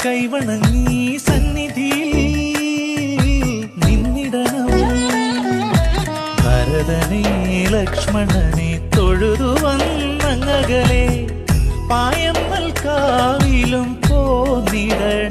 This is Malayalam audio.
കൈവണങ്ങി സന്നിധിയിൽ നിന്നിടണം. ഭരതനെ ലക്ഷ്മണനെ തൊഴുതു വന്നങ്ങകലെ പായം നൽകാവിലും പോന്നിടണം.